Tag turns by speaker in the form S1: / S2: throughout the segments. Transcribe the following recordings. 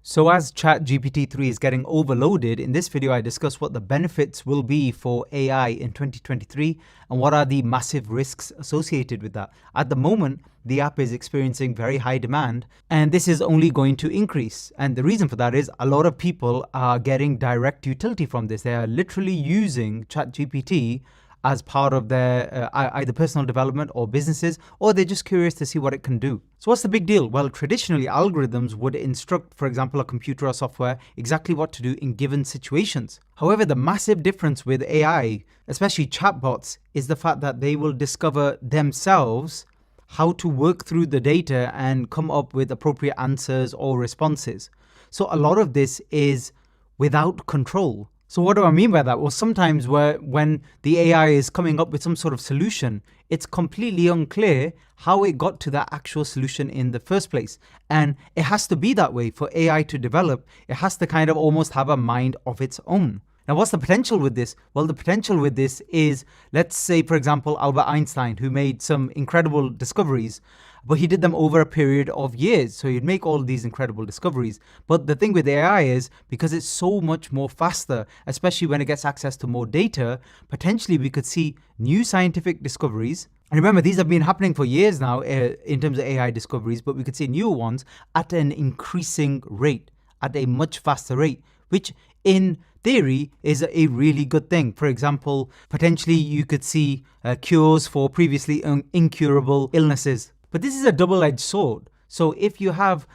S1: So as ChatGPT 3 is getting overloaded, in this video I discuss what the benefits will be for AI in 2023 and what are the massive risks associated with that. At the moment, the app is experiencing very high demand and this is only going to increase. And the reason for that is a lot of people are getting direct utility from this. They are literally using ChatGPT as part of their either personal development or businesses, or they're just curious to see what it can do. So what's the big deal? Well, traditionally algorithms would instruct, for example, a computer or software exactly what to do in given situations. However, the massive difference with AI, especially chatbots, is the fact that they will discover themselves how to work through the data and come up with appropriate answers or responses. So a lot of this is without control. So what do I mean by that? Well, sometimes when the AI is coming up with some sort of solution, it's completely unclear how it got to that actual solution in the first place. And it has to be that way for AI to develop. It has to kind of almost have a mind of its own. Now, what's the potential with this? Well, the potential with this is, let's say, for example, Albert Einstein, who made some incredible discoveries, but he did them over a period of years. So he'd make all of these incredible discoveries. But the thing with AI is, because it's so much more faster, especially when it gets access to more data, potentially we could see new scientific discoveries. And remember, these have been happening for years now in terms of AI discoveries, but we could see newer ones at an increasing rate, at a much faster rate, which in theory is a really good thing. For example, potentially you could see cures for previously incurable illnesses. But this is a double-edged sword. So if you have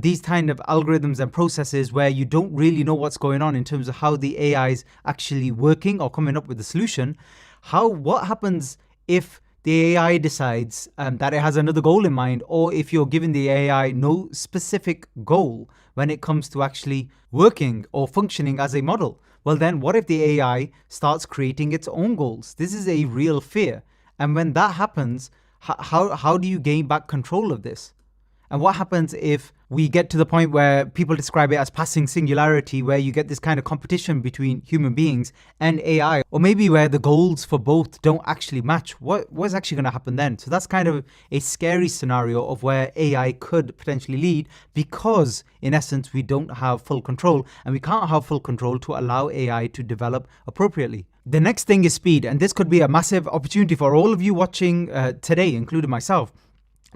S1: these kind of algorithms and processes where you don't really know what's going on in terms of how the AI is actually working or coming up with a solution, what happens if the AI decides that it has another goal in mind, or if you're giving the AI no specific goal when it comes to actually working or functioning as a model? Well, then what if the AI starts creating its own goals? This is a real fear. And when that happens, how do you gain back control of this? And what happens if we get to the point where people describe it as passing singularity, where you get this kind of competition between human beings and AI, or maybe where the goals for both don't actually match? What's actually going to happen then? So that's kind of a scary scenario of where AI could potentially lead, because in essence, we don't have full control, and we can't have full control to allow AI to develop appropriately. The next thing is speed, and this could be a massive opportunity for all of you watching today, including myself.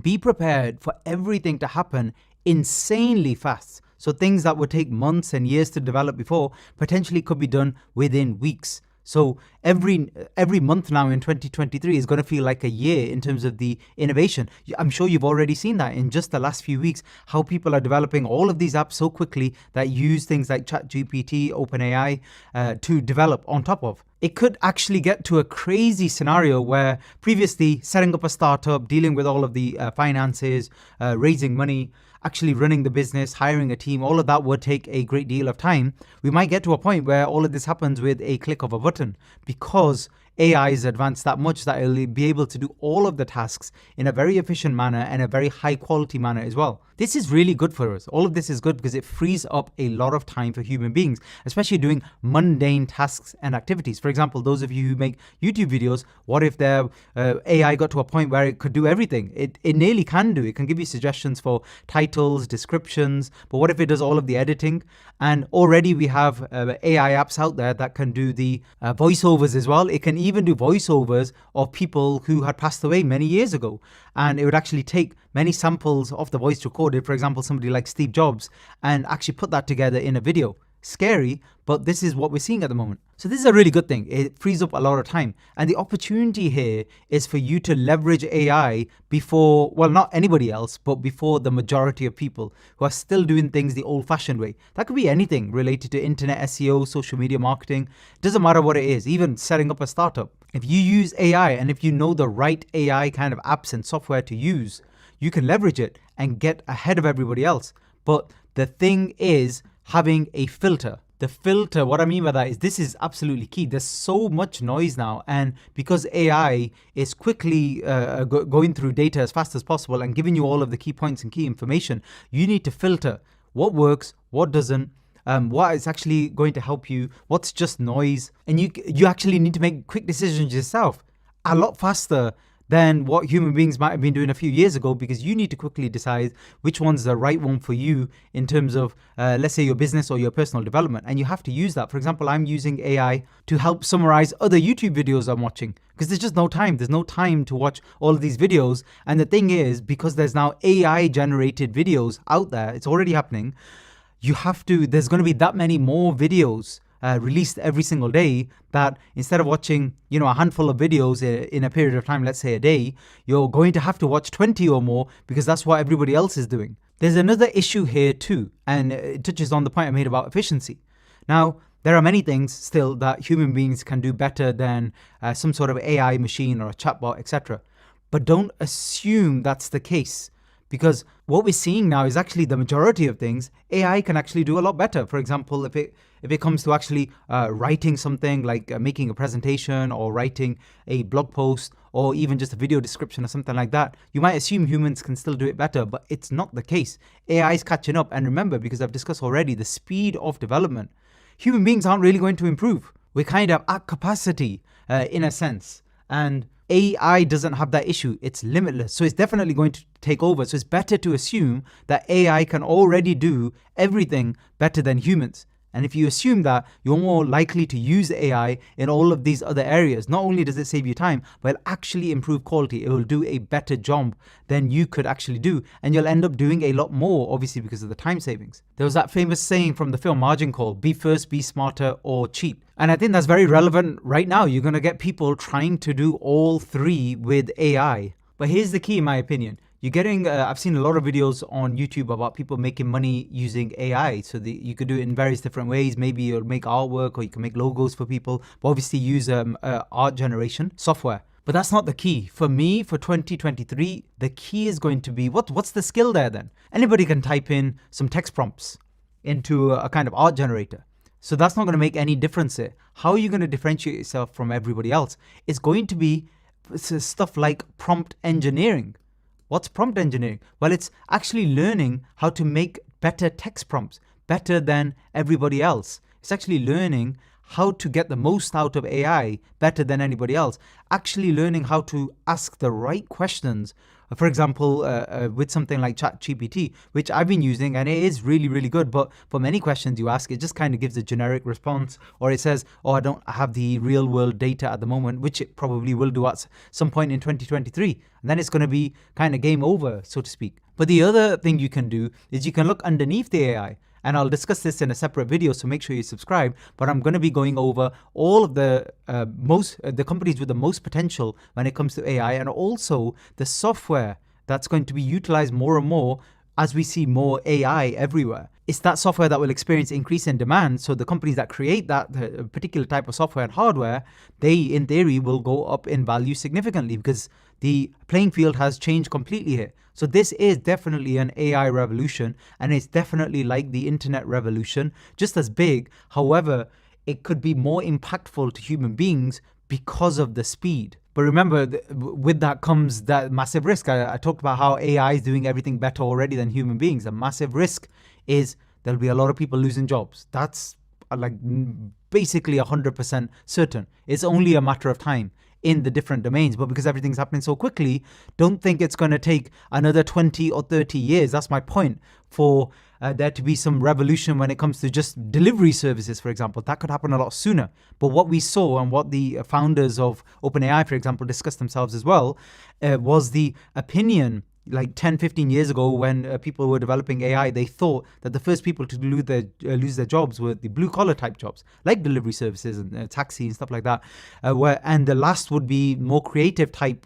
S1: Be prepared for everything to happen insanely fast. So things that would take months and years to develop before potentially could be done within weeks. So every month now in 2023 is going to feel like a year in terms of the innovation. I'm sure you've already seen that in just the last few weeks, how people are developing all of these apps so quickly that use things like ChatGPT, OpenAI to develop on top of. It could actually get to a crazy scenario where previously setting up a startup, dealing with all of the finances, raising money, actually running the business, hiring a team, all of that would take a great deal of time. We might get to a point where all of this happens with a click of a button, because AI is advanced that much that it'll be able to do all of the tasks in a very efficient manner and a very high quality manner as well. This is really good for us. All of this is good because it frees up a lot of time for human beings, especially doing mundane tasks and activities. For example, those of you who make YouTube videos, what if their AI got to a point where it could do everything? It nearly can do. It can give you suggestions for titles, descriptions, but what if it does all of the editing? And already we have AI apps out there that can do the voiceovers as well. It can even do voiceovers of people who had passed away many years ago. And it would actually take many samples of the voice recorded, for example, somebody like Steve Jobs, and actually put that together in a video. Scary, but this is what we're seeing at the moment. So this is a really good thing. It frees up a lot of time. And the opportunity here is for you to leverage AI before, well, not anybody else, but before the majority of people who are still doing things the old-fashioned way. That could be anything related to internet SEO, social media marketing. Doesn't matter what it is, even setting up a startup. If you use AI and if you know the right AI kind of apps and software to use, you can leverage it and get ahead of everybody else. But the thing is having a filter. The filter, what I mean by that is this is absolutely key. There's so much noise now, and because AI is quickly going through data as fast as possible and giving you all of the key points and key information, you need to filter what works, what doesn't, what is actually going to help you, what's just noise. And you actually need to make quick decisions yourself a lot faster than what human beings might have been doing a few years ago, because you need to quickly decide which one's the right one for you in terms of, let's say, your business or your personal development. And you have to use that. For example, I'm using AI to help summarize other YouTube videos I'm watching, because there's just no time. There's no time to watch all of these videos. And the thing is, because there's now AI generated videos out there, it's already happening. There's going to be that many more videos released every single day, that instead of watching, a handful of videos in a period of time, let's say a day, you're going to have to watch 20 or more, because that's what everybody else is doing. There's another issue here too, and it touches on the point I made about efficiency. Now, there are many things still that human beings can do better than some sort of AI machine or a chatbot, etc. But don't assume that's the case, because what we're seeing now is actually the majority of things AI can actually do a lot better. For example, if it comes to actually writing something like making a presentation or writing a blog post or even just a video description or something like that, you might assume humans can still do it better, but it's not the case. AI is catching up. And remember, because I've discussed already, the speed of development, human beings aren't really going to improve. We're kind of at capacity in a sense. And AI doesn't have that issue. It's limitless. So it's definitely going to take over. So it's better to assume that AI can already do everything better than humans. And if you assume that, you're more likely to use AI in all of these other areas. Not only does it save you time, but it'll actually improve quality. It will do a better job than you could actually do. And you'll end up doing a lot more, obviously, because of the time savings. There was that famous saying from the film Margin Call: be first, be smarter, or cheat. And I think that's very relevant right now. You're going to get people trying to do all three with AI. But here's the key, in my opinion. You're getting, I've seen a lot of videos on YouTube about people making money using AI. So you could do it in various different ways. Maybe you'll make artwork, or you can make logos for people, but obviously use art generation software. But that's not the key. For me, for 2023, the key is going to be, what's the skill there then? Anybody can type in some text prompts into a kind of art generator. So that's not going to make any difference there. How are you going to differentiate yourself from everybody else? It's going to be stuff like prompt engineering. What's prompt engineering? Well, it's actually learning how to make better text prompts, better than everybody else. It's actually learning how to get the most out of AI better than anybody else. Actually learning how to ask the right questions. For example, with something like GPT, which I've been using, and it is really, really good. But for many questions you ask, it just kind of gives a generic response, or it says, oh, I don't have the real world data at the moment, which it probably will do at some point in 2023. And then it's going to be kind of game over, so to speak. But the other thing you can do is you can look underneath the AI. And I'll discuss this in a separate video, so make sure you subscribe. But I'm going to be going over all of the companies with the most potential when it comes to AI, and also the software that's going to be utilized more and more as we see more AI everywhere. It's that software that will experience increase in demand. So the companies that create that particular type of software and hardware, they in theory will go up in value significantly, because the playing field has changed completely here. So this is definitely an AI revolution, and it's definitely like the internet revolution, just as big. However, it could be more impactful to human beings because of the speed. But remember, with that comes that massive risk. I talked about how AI is doing everything better already than human beings. The massive risk is there'll be a lot of people losing jobs. That's like basically 100% certain. It's only a matter of time in the different domains. But because everything's happening so quickly, don't think it's going to take another 20 or 30 years. That's my point, for there to be some revolution when it comes to just delivery services, for example. That could happen a lot sooner. But what we saw, and what the founders of OpenAI, for example, discussed themselves as well, was the opinion like 10, 15 years ago, when people were developing AI, they thought that the first people to lose their jobs were the blue collar type jobs, like delivery services and taxi and stuff like that. And the last would be more creative type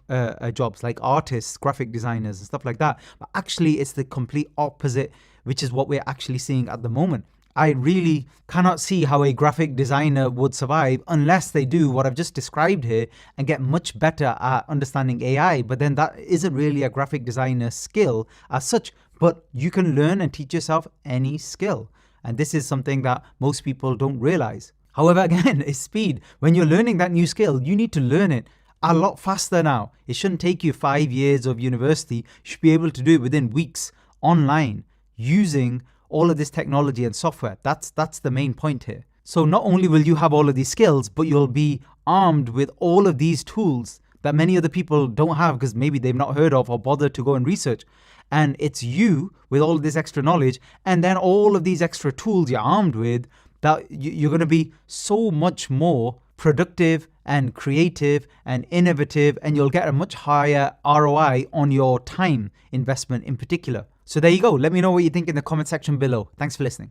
S1: jobs, like artists, graphic designers and stuff like that. But actually, it's the complete opposite, which is what we're actually seeing at the moment. I really cannot see how a graphic designer would survive unless they do what I've just described here and get much better at understanding AI. But then that isn't really a graphic designer skill as such, but you can learn and teach yourself any skill. And this is something that most people don't realize. However, again, it's speed. When you're learning that new skill, you need to learn it a lot faster now. It shouldn't take you 5 years of university. You should be able to do it within weeks online using all of this technology and software. That's the main point here. So not only will you have all of these skills, but you'll be armed with all of these tools that many other people don't have because maybe they've not heard of or bothered to go and research. And it's you with all of this extra knowledge and then all of these extra tools you're armed with that you're going to be so much more productive and creative and innovative, and you'll get a much higher ROI on your time investment in particular. So there you go. Let me know what you think in the comment section below. Thanks for listening.